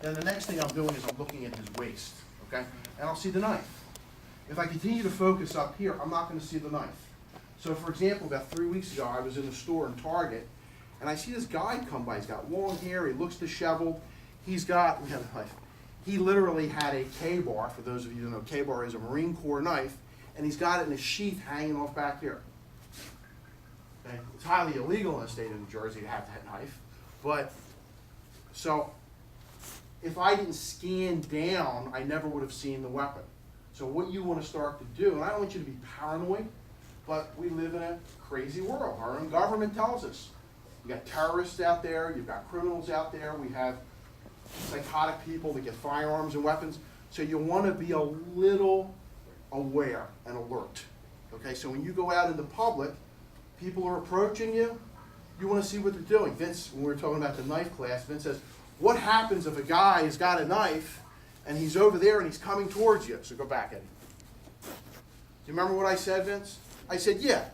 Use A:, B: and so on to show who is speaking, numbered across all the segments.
A: then the next thing I'm doing is I'm looking at his waist, okay? And I'll see the knife. If I continue to focus up here, I'm not gonna see the knife. So for example, about 3 weeks ago, I was in a store in Target, and I see this guy come by. He's got long hair, he looks disheveled. He's got, we have a knife. He literally had a K-bar, for those of you who know, K-bar is a Marine Corps knife, and he's got it in a sheath hanging off back here. Okay? It's highly illegal in the state of New Jersey to have that knife, but, so, if I didn't scan down, I never would have seen the weapon. So what you want to start to do, and I don't want you to be paranoid, but we live in a crazy world. Our own government tells us. You got terrorists out there, you've got criminals out there, we have psychotic people that get firearms and weapons. So you want to be a little aware and alert. Okay, so when you go out in the public, people are approaching you, you want to see what they're doing. Vince, when we were talking about the knife class, Vince says, what happens if a guy has got a knife and he's over there and he's coming towards you? So go back, Eddie. Do you remember what I said, Vince? I said, yeah,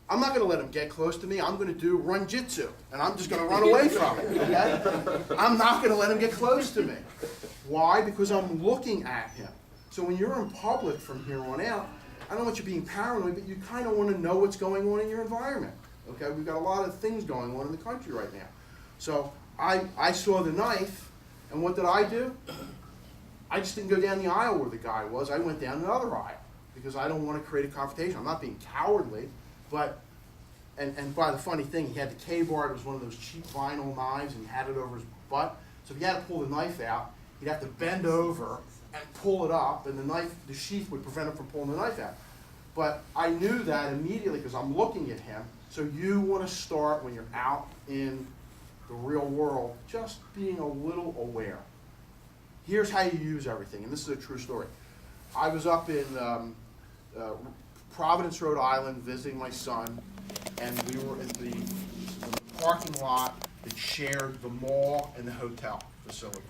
A: I'm not going to let him get close to me. I'm going to do run jitsu, and I'm just going to run away from him, okay? I'm not going to let him get close to me. Why? Because I'm looking at him. So when you're in public from here on out, I don't want you being paranoid, but you kind of want to know what's going on in your environment, okay? We've got a lot of things going on in the country right now. So I saw the knife, and what did I do? I just didn't go down the aisle where the guy was. I went down another aisle because I don't want to create a confrontation. I'm not being cowardly, but, and by the funny thing, he had the K-bar. It was one of those cheap vinyl knives, and he had it over his butt. So if he had to pull the knife out, he'd have to bend over and pull it up, and the sheath would prevent him from pulling the knife out. But I knew that immediately because I'm looking at him. So you want to start when you're out in the real world, just being a little aware. Here's how you use everything, and this is a true story. I was up in Providence, Rhode Island, visiting my son, and we were in the parking lot that shared the mall and the hotel facilities.